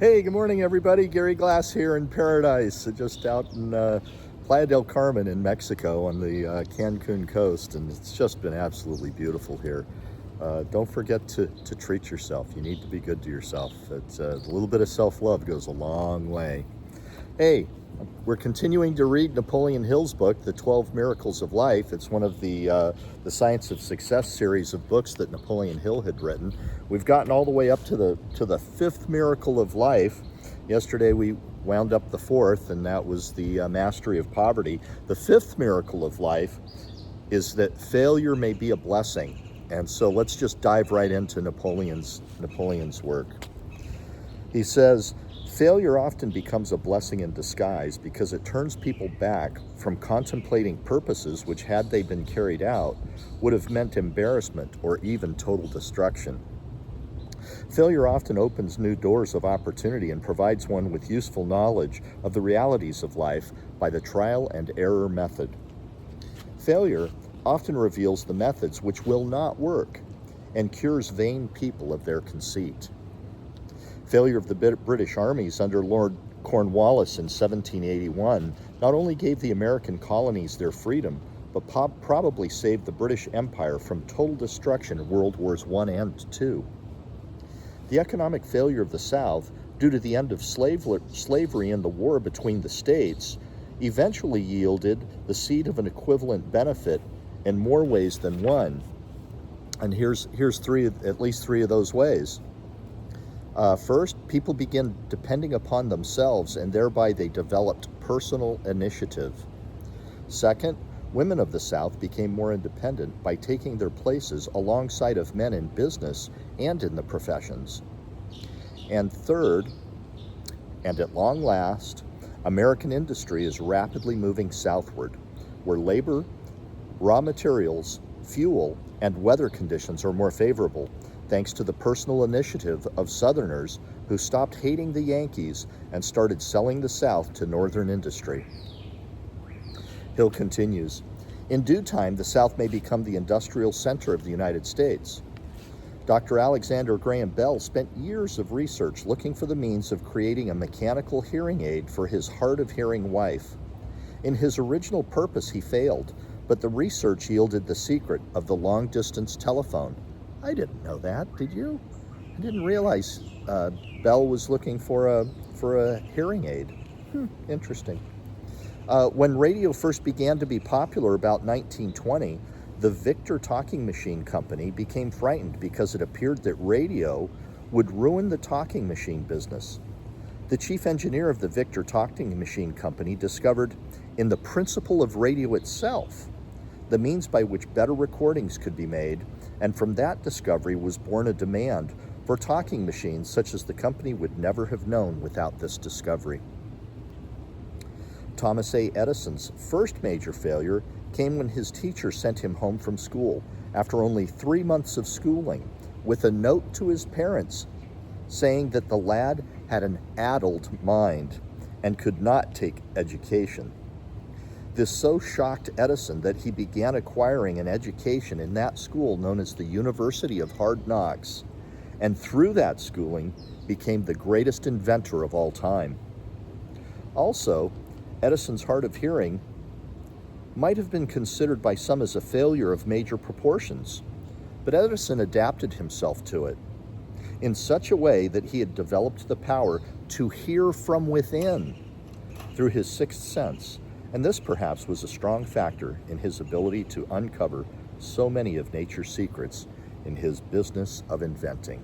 Hey, good morning, everybody. Gary Glass here in Paradise, just out in Playa del Carmen in Mexico on the Cancun coast, and it's just been absolutely beautiful here. Don't forget to treat yourself. You need to be good to yourself. It's a little bit of self-love goes a long way. Hey, we're continuing to read Napoleon Hill's book, The 12 Miracles of Life. It's one of the Science of Success series of books that Napoleon Hill had written. We've gotten all the way up to the fifth miracle of life. Yesterday we wound up the fourth, and that was the mastery of poverty. The fifth miracle of life is that failure may be a blessing. And so let's just dive right into Napoleon's work. He says, failure often becomes a blessing in disguise because it turns people back from contemplating purposes which, had they been carried out, would have meant embarrassment or even total destruction. Failure often opens new doors of opportunity and provides one with useful knowledge of the realities of life by the trial and error method. Failure often reveals the methods which will not work and cures vain people of their conceit. Failure of the British armies under Lord Cornwallis in 1781 not only gave the American colonies their freedom, but probably saved the British Empire from total destruction in World Wars I and II. The economic failure of the South, due to the end of slavery and the war between the states, eventually yielded the seed of an equivalent benefit in more ways than one. And here's at least three of those ways. First, people began depending upon themselves, and thereby they developed personal initiative. Second, women of the South became more independent by taking their places alongside of men in business and in the professions. And third, and at long last, American industry is rapidly moving southward, where labor, raw materials, fuel, and weather conditions are more favorable, thanks to the personal initiative of Southerners who stopped hating the Yankees and started selling the South to Northern industry. Hill continues, in due time, the South may become the industrial center of the United States. Dr. Alexander Graham Bell spent years of research looking for the means of creating a mechanical hearing aid for his hard-of-hearing wife. In his original purpose, he failed, but the research yielded the secret of the long-distance telephone. I didn't know that, did you? I didn't realize Bell was looking for a hearing aid. Interesting. When radio first began to be popular about 1920, the Victor Talking Machine Company became frightened because it appeared that radio would ruin the talking machine business. The chief engineer of the Victor Talking Machine Company discovered in the principle of radio itself the means by which better recordings could be made, and from that discovery was born a demand for talking machines such as the company would never have known without this discovery. Thomas A. Edison's first major failure came when his teacher sent him home from school after only 3 months of schooling with a note to his parents saying that the lad had an addled mind and could not take education. This so shocked Edison that he began acquiring an education in that school known as the University of Hard Knocks, and through that schooling became the greatest inventor of all time. Also, Edison's hard of hearing might have been considered by some as a failure of major proportions, but Edison adapted himself to it in such a way that he had developed the power to hear from within through his sixth sense. And this perhaps was a strong factor in his ability to uncover so many of nature's secrets in his business of inventing.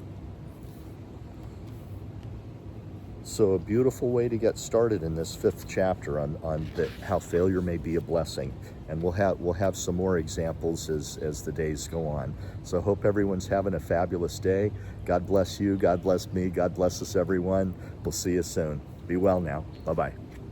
So a beautiful way to get started in this fifth chapter on how failure may be a blessing. And we'll have some more examples as the days go on. So I hope everyone's having a fabulous day. God bless you, God bless me, God bless us everyone. We'll see you soon. Be well now. Bye-bye.